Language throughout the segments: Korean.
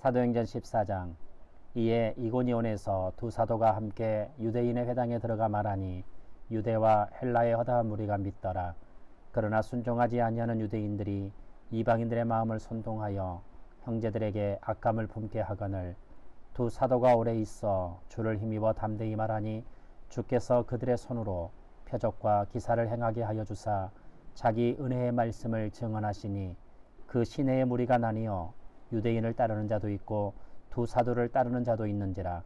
사도행전 14장. 이에 이고니온에서 두 사도가 함께 유대인의 회당에 들어가 말하니 유대와 헬라의 허다한 무리가 믿더라. 그러나 순종하지 아니하는 유대인들이 이방인들의 마음을 선동하여 형제들에게 악감을 품게 하거늘 두 사도가 오래 있어 주를 힘입어 담대히 말하니 주께서 그들의 손으로 표적과 기사를 행하게 하여 주사 자기 은혜의 말씀을 증언하시니 그 시내의 무리가 나뉘어 유대인을 따르는 자도 있고 두 사도를 따르는 자도 있는지라.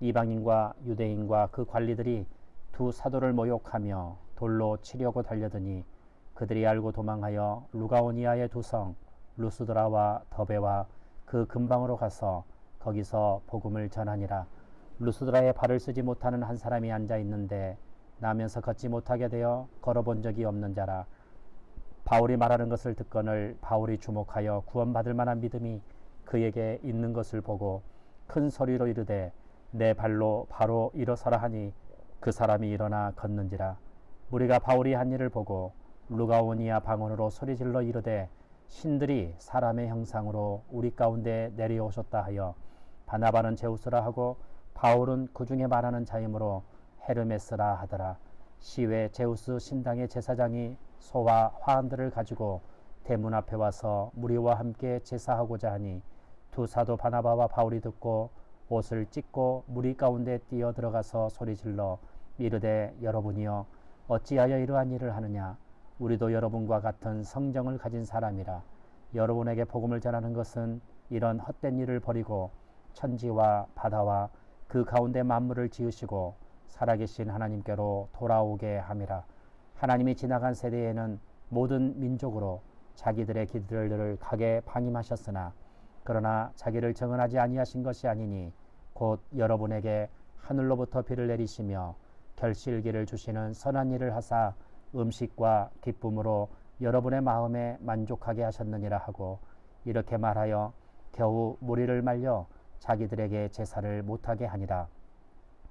이방인과 유대인과 그 관리들이 두 사도를 모욕하며 돌로 치려고 달려드니 그들이 알고 도망하여 루가오니아의 두 성 루스드라와 더베와 그 근방으로 가서 거기서 복음을 전하니라. 루스드라에 발을 쓰지 못하는 한 사람이 앉아 있는데 나면서 걷지 못하게 되어 걸어본 적이 없는 자라. 바울이 말하는 것을 듣거늘 바울이 주목하여 구원받을 만한 믿음이 그에게 있는 것을 보고 큰 소리로 이르되 내 발로 바로 일어서라 하니 그 사람이 일어나 걷는지라. 무리가 바울이 한 일을 보고 루가오니아 방언으로 소리질러 이르되 신들이 사람의 형상으로 우리 가운데 내려오셨다 하여 바나바는 제우스라 하고 바울은 그 중에 말하는 자이므로 헤르메스라 하더라. 시외 제우스 신당의 제사장이 소와 화환들을 가지고 대문 앞에 와서 무리와 함께 제사하고자 하니 두 사도 바나바와 바울이 듣고 옷을 찢고 무리 가운데 뛰어 들어가서 소리질러 이르되 여러분이여 어찌하여 이러한 일을 하느냐. 우리도 여러분과 같은 성정을 가진 사람이라. 여러분에게 복음을 전하는 것은 이런 헛된 일을 버리고 천지와 바다와 그 가운데 만물을 지으시고 살아계신 하나님께로 돌아오게 함이라. 하나님이 지나간 세대에는 모든 민족으로 자기들의 길들을 가게 방임하셨으나 그러나 자기를 정언하지 아니하신 것이 아니니 곧 여러분에게 하늘로부터 비를 내리시며 결실기를 주시는 선한 일을 하사 음식과 기쁨으로 여러분의 마음에 만족하게 하셨느니라 하고 이렇게 말하여 겨우 무리를 말려 자기들에게 제사를 못하게 하니라.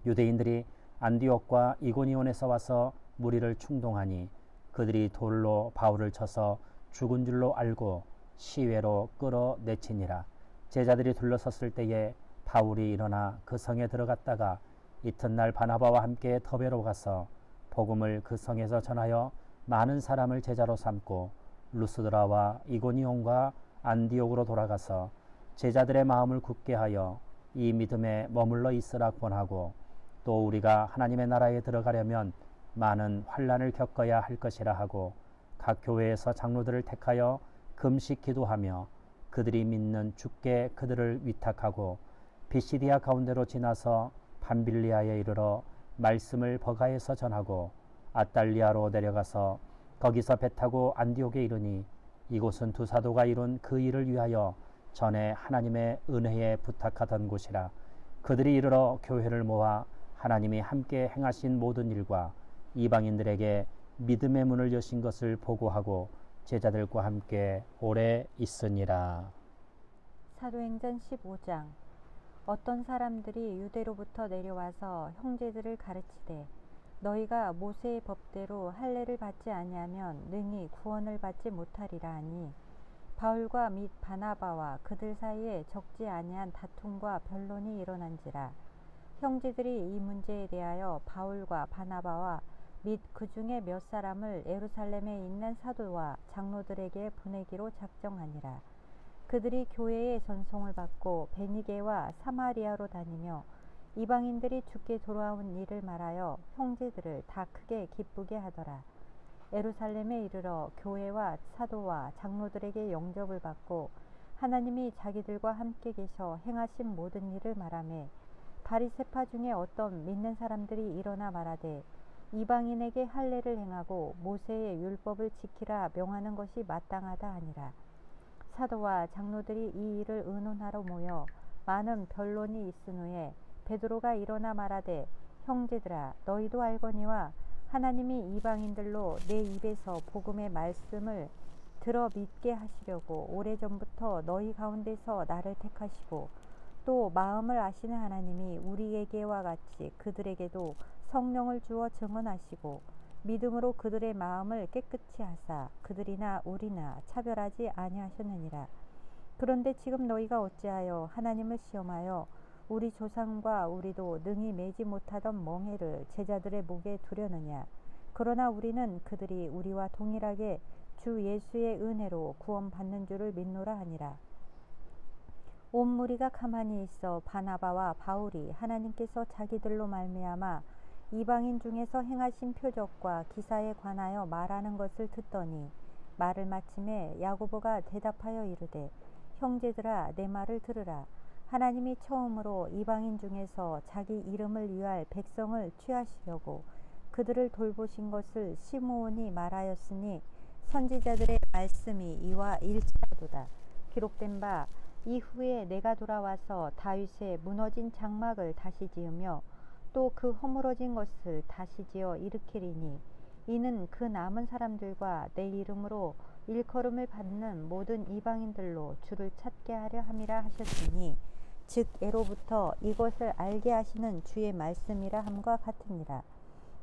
유대인들이 안디옥과 이고니온에서 와서 무리를 충동하니 그들이 돌로 바울을 쳐서 죽은 줄로 알고 시외로 끌어내치니라. 제자들이 둘러섰을 때에 바울이 일어나 그 성에 들어갔다가 이튿날 바나바와 함께 더베로 가서 복음을 그 성에서 전하여 많은 사람을 제자로 삼고 루스드라와 이고니온과 안디옥으로 돌아가서 제자들의 마음을 굳게 하여 이 믿음에 머물러 있으라 권하고 또 우리가 하나님의 나라에 들어가려면 많은 환난을 겪어야 할 것이라 하고 각 교회에서 장로들을 택하여 금식 기도하며 그들이 믿는 주께 그들을 위탁하고 비시디아 가운데로 지나서 밤빌리아에 이르러 말씀을 버가에서 전하고 아달리아로 내려가서 거기서 배 타고 안디옥에 이르니 이곳은 두 사도가 이룬 그 일을 위하여 전에 하나님의 은혜에 부탁하던 곳이라. 그들이 이르러 교회를 모아 하나님이 함께 행하신 모든 일과 이방인들에게 믿음의 문을 여신 것을 보고하고 제자들과 함께 오래 있으니라. 사도행전 15장. 어떤 사람들이 유대로부터 내려와서 형제들을 가르치되 너희가 모세의 법대로 할례를 받지 아니하면 능히 구원을 받지 못하리라 하니 바울과 및 바나바와 그들 사이에 적지 아니한 다툼과 변론이 일어난지라. 형제들이 이 문제에 대하여 바울과 바나바와 및 그 중에 몇 사람을 예루살렘에 있는 사도와 장로들에게 보내기로 작정하니라. 그들이 교회의 전송을 받고 베니게와 사마리아로 다니며 이방인들이 주께 돌아온 일을 말하여 형제들을 다 크게 기쁘게 하더라. 예루살렘에 이르러 교회와 사도와 장로들에게 영접을 받고 하나님이 자기들과 함께 계셔 행하신 모든 일을 말하며 바리새파 중에 어떤 믿는 사람들이 일어나 말하되 이방인에게 할례를 행하고 모세의 율법을 지키라 명하는 것이 마땅하다 하니라. 사도와 장로들이 이 일을 의논하러 모여 많은 변론이 있은 후에 베드로가 일어나 말하되 형제들아 너희도 알거니와 하나님이 이방인들로 내 입에서 복음의 말씀을 들어 믿게 하시려고 오래전부터 너희 가운데서 나를 택하시고 또 마음을 아시는 하나님이 우리에게와 같이 그들에게도 성령을 주어 증언하시고 믿음으로 그들의 마음을 깨끗이 하사 그들이나 우리나 차별하지 아니하셨느니라. 그런데 지금 너희가 어찌하여 하나님을 시험하여 우리 조상과 우리도 능히 매지 못하던 멍에를 제자들의 목에 두려느냐. 그러나 우리는 그들이 우리와 동일하게 주 예수의 은혜로 구원받는 줄을 믿노라 하니라. 온 무리가 가만히 있어 바나바와 바울이 하나님께서 자기들로 말미암아 이방인 중에서 행하신 표적과 기사에 관하여 말하는 것을 듣더니 말을 마침에 야고보가 대답하여 이르되 형제들아 내 말을 들으라. 하나님이 처음으로 이방인 중에서 자기 이름을 위할 백성을 취하시려고 그들을 돌보신 것을 시므온이 말하였으니 선지자들의 말씀이 이와 일치하도다. 기록된 바 이후에 내가 돌아와서 다윗의 무너진 장막을 다시 지으며 또 그 허물어진 것을 다시 지어 일으키리니 이는 그 남은 사람들과 내 이름으로 일컬음을 받는 모든 이방인들로 주를 찾게 하려 함이라 하셨으니 즉 애로부터 이것을 알게 하시는 주의 말씀이라 함과 같으니라.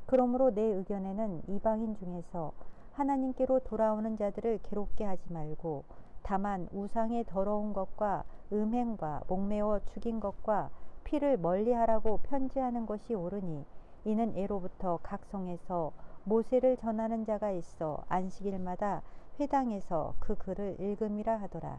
그러므로 내 의견에는 이방인 중에서 하나님께로 돌아오는 자들을 괴롭게 하지 말고 다만 우상의 더러운 것과 음행과 목매어 죽인 것과 피를 멀리하라고 편지하는 것이 옳으니 이는 애로부터 각 성에서 모세를 전하는 자가 있어 안식일마다 회당에서 그 글을 읽음이라 하더라.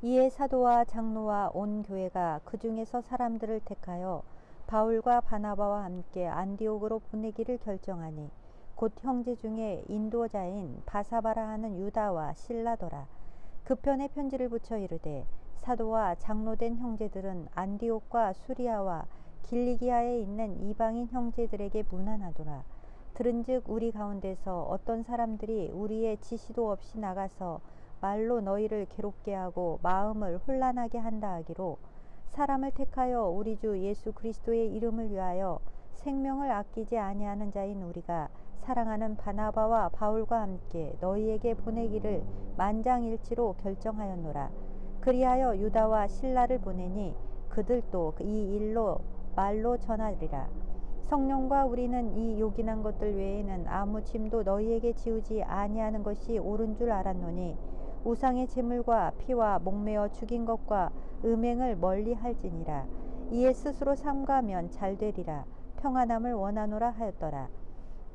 이에 사도와 장로와 온 교회가 그 중에서 사람들을 택하여 바울과 바나바와 함께 안디옥으로 보내기를 결정하니 곧 형제 중에 인도자인 바사바라 하는 유다와 실라더라. 그 편에 편지를 붙여 이르되 사도와 장로된 형제들은 안디옥과 수리아와 길리기아에 있는 이방인 형제들에게 문안하더라. 들은즉 우리 가운데서 어떤 사람들이 우리의 지시도 없이 나가서 말로 너희를 괴롭게 하고 마음을 혼란하게 한다 하기로 사람을 택하여 우리 주 예수 그리스도의 이름을 위하여 생명을 아끼지 아니하는 자인 우리가 사랑하는 바나바와 바울과 함께 너희에게 보내기를 만장일치로 결정하였노라. 그리하여 유다와 실라를 보내니 그들도 이 일로 말로 전하리라. 성령과 우리는 이 요긴한 것들 외에는 아무 짐도 너희에게 지우지 아니하는 것이 옳은 줄 알았노니 우상의 제물과 피와 목매어 죽인 것과 음행을 멀리할지니라. 이에 스스로 삼가면 잘되리라. 평안함을 원하노라 하였더라.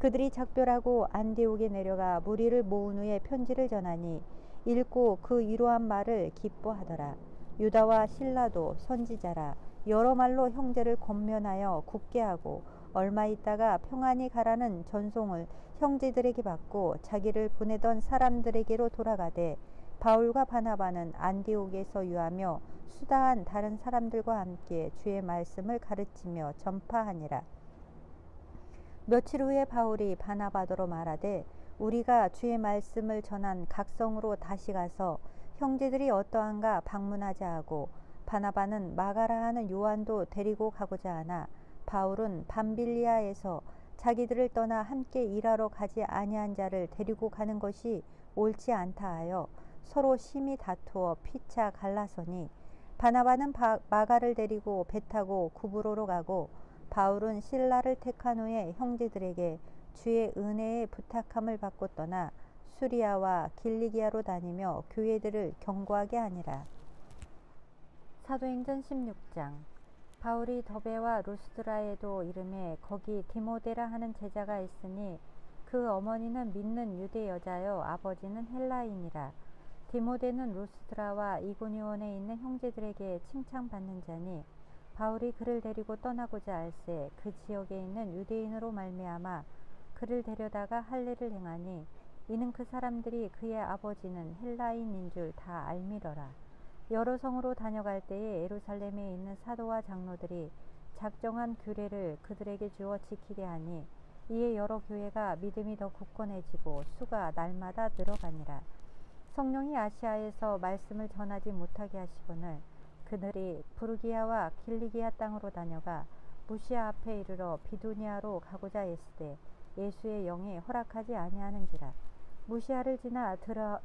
그들이 작별하고 안디옥에 내려가 무리를 모은 후에 편지를 전하니 읽고 그 위로한 말을 기뻐하더라. 유다와 실라도 선지자라 여러 말로 형제를 권면하여 굳게 하고 얼마 있다가 평안히 가라는 전송을 형제들에게 받고 자기를 보내던 사람들에게로 돌아가되 바울과 바나바는 안디옥에서 유하며 수다한 다른 사람들과 함께 주의 말씀을 가르치며 전파하니라. 며칠 후에 바울이 바나바더러 말하되 우리가 주의 말씀을 전한 각성으로 다시 가서 형제들이 어떠한가 방문하자 하고 바나바는 마가라 하는 요한도 데리고 가고자 하나 바울은 밤빌리아에서 자기들을 떠나 함께 일하러 가지 아니한 자를 데리고 가는 것이 옳지 않다 하여 서로 심히 다투어 피차 갈라서니 바나바는 마가를 데리고 배 타고 구브로로 가고 바울은 실라를 택한 후에 형제들에게 주의 은혜에 부탁함을 받고 떠나 수리아와 길리기아로 다니며 교회들을 경고하게 하니라. 사도행전 16장. 바울이 더베와 루스드라에도 이름에 거기 디모데라 하는 제자가 있으니 그 어머니는 믿는 유대 여자여 아버지는 헬라인이라. 디모데는 루스드라와 이고니온에 있는 형제들에게 칭찬받는 자니 바울이 그를 데리고 떠나고자 할새 그 지역에 있는 유대인으로 말미암아 그를 데려다가 할례를 행하니 이는 그 사람들이 그의 아버지는 헬라인인 줄 다 알미러라. 여러 성으로 다녀갈 때에 예루살렘에 있는 사도와 장로들이 작정한 규례를 그들에게 주어 지키게 하니 이에 여러 교회가 믿음이 더 굳건해지고 수가 날마다 늘어가니라. 성령이 아시아에서 말씀을 전하지 못하게 하시거늘 그들이 부르기아와 길리기아 땅으로 다녀가 무시아 앞에 이르러 비두니아로 가고자 했으되 예수의 영이 허락하지 아니하는지라. 무시아를 지나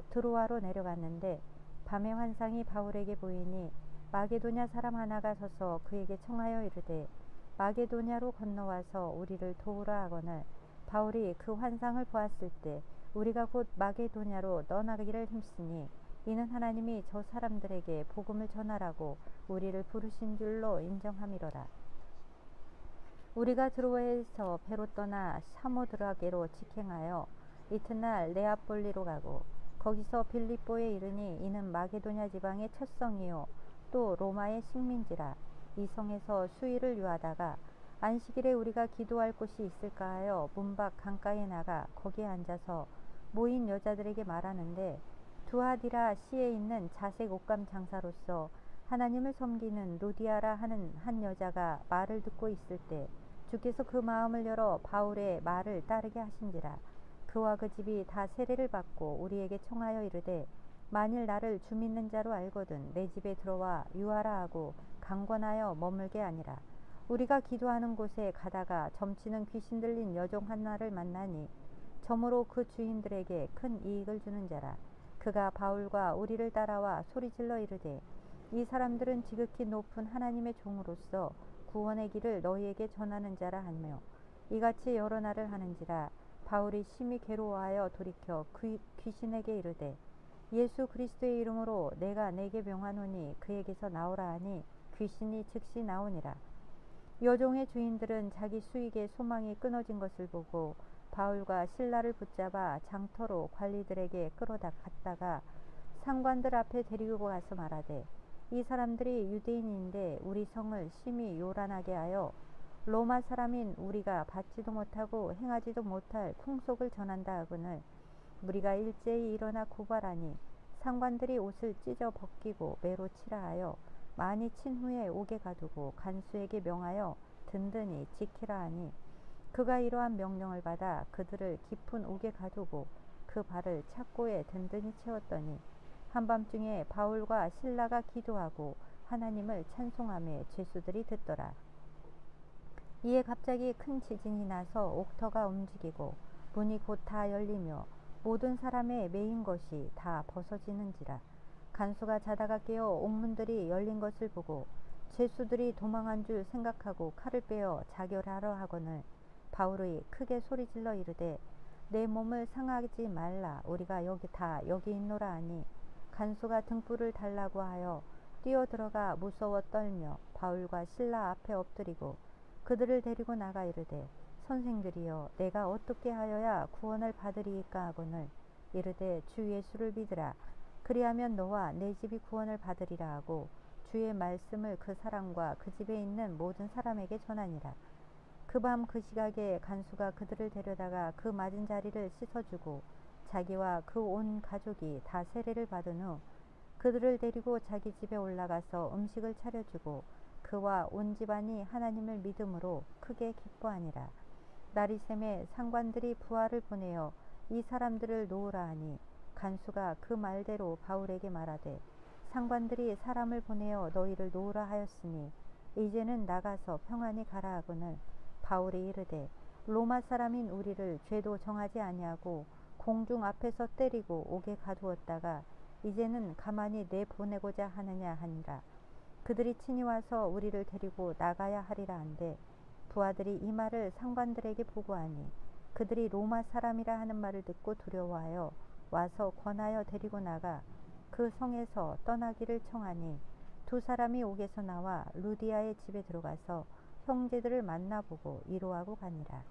드로아로 내려갔는데 밤의 환상이 바울에게 보이니 마게도냐 사람 하나가 서서 그에게 청하여 이르되 마게도냐로 건너와서 우리를 도우라 하거늘 바울이 그 환상을 보았을 때 우리가 곧 마게도냐로 떠나기를 힘쓰니 이는 하나님이 저 사람들에게 복음을 전하라고 우리를 부르신 줄로 인정함이로라. 우리가 드로아에서 배로 떠나 사모드라게로 직행하여 이튿날 네아폴리로 가고 거기서 빌립보에 이르니 이는 마게도냐 지방의 첫 성이요 또 로마의 식민지라. 이 성에서 수일을 유하다가 안식일에 우리가 기도할 곳이 있을까 하여 문 밖 강가에 나가 거기에 앉아서 모인 여자들에게 말하는데, 두아디라 시에 있는 자색 옷감 장사로서 하나님을 섬기는 루디아라 하는 한 여자가 말을 듣고 있을 때 주께서 그 마음을 열어 바울의 말을 따르게 하신지라. 그와 그 집이 다 세례를 받고 우리에게 청하여 이르되, 만일 나를 주 믿는 자로 알거든 내 집에 들어와 유하라 하고 강권하여 머물게 아니라. 우리가 기도하는 곳에 가다가 점치는 귀신 들린 여종 하나를 만나니 점으로 그 주인들에게 큰 이익을 주는 자라. 그가 바울과 우리를 따라와 소리질러 이르되, 이 사람들은 지극히 높은 하나님의 종으로서 구원의 길을 너희에게 전하는 자라 하며 이같이 여러 날을 하는지라. 바울이 심히 괴로워하여 돌이켜 귀신에게 이르되, 예수 그리스도의 이름으로 내가 내게 명하노니 그에게서 나오라 하니 귀신이 즉시 나오니라. 여종의 주인들은 자기 수익의 소망이 끊어진 것을 보고 바울과 실라를 붙잡아 장터로 관리들에게 끌어다 갔다가 상관들 앞에 데리고 가서 말하되, 이 사람들이 유대인인데 우리 성을 심히 요란하게 하여 로마 사람인 우리가 받지도 못하고 행하지도 못할 풍속을 전한다 하거늘 우리가 일제히 일어나 고발하니 상관들이 옷을 찢어 벗기고 매로 치라 하여 많이 친 후에 옥에 가두고 간수에게 명하여 든든히 지키라 하니, 그가 이러한 명령을 받아 그들을 깊은 옥에 가두고 그 발을 착고에 든든히 채웠더니 한밤중에 바울과 실라가 기도하고 하나님을 찬송하며 죄수들이 듣더라. 이에 갑자기 큰 지진이 나서 옥터가 움직이고 문이 곧 다 열리며 모든 사람의 매인 것이 다 벗어지는지라. 간수가 자다가 깨어 옥문들이 열린 것을 보고 죄수들이 도망한 줄 생각하고 칼을 빼어 자결하려 하거늘 바울이 크게 소리질러 이르되, 내 몸을 상하지 말라. 우리가 여기 있노라 하니 간수가 등불을 달라고 하여 뛰어들어가 무서워 떨며 바울과 실라 앞에 엎드리고 그들을 데리고 나가 이르되, 선생들이여 내가 어떻게 하여야 구원을 받으리이까 하거늘 이르되, 주 예수를 믿으라. 그리하면 너와 내 집이 구원을 받으리라 하고 주의 말씀을 그 사람과 그 집에 있는 모든 사람에게 전하니라. 그 밤 그 시각에 간수가 그들을 데려다가 그 맞은 자리를 씻어주고 자기와 그 온 가족이 다 세례를 받은 후 그들을 데리고 자기 집에 올라가서 음식을 차려주고 그와 온 집안이 하나님을 믿음으로 크게 기뻐하니라. 날이 새매 상관들이 부하를 보내어 이 사람들을 놓으라 하니 간수가 그 말대로 바울에게 말하되, 상관들이 사람을 보내어 너희를 놓으라 하였으니 이제는 나가서 평안히 가라 하거늘 바울이 이르되, 로마 사람인 우리를 죄도 정하지 아니하고 공중 앞에서 때리고 옥에 가두었다가 이제는 가만히 내보내고자 하느냐 하니라. 그들이 친히 와서 우리를 데리고 나가야 하리라 한데 부하들이 이 말을 상관들에게 보고하니 그들이 로마 사람이라 하는 말을 듣고 두려워하여 와서 권하여 데리고 나가 그 성에서 떠나기를 청하니 두 사람이 옥에서 나와 루디아의 집에 들어가서 형제들을 만나보고 위로하고 가니라.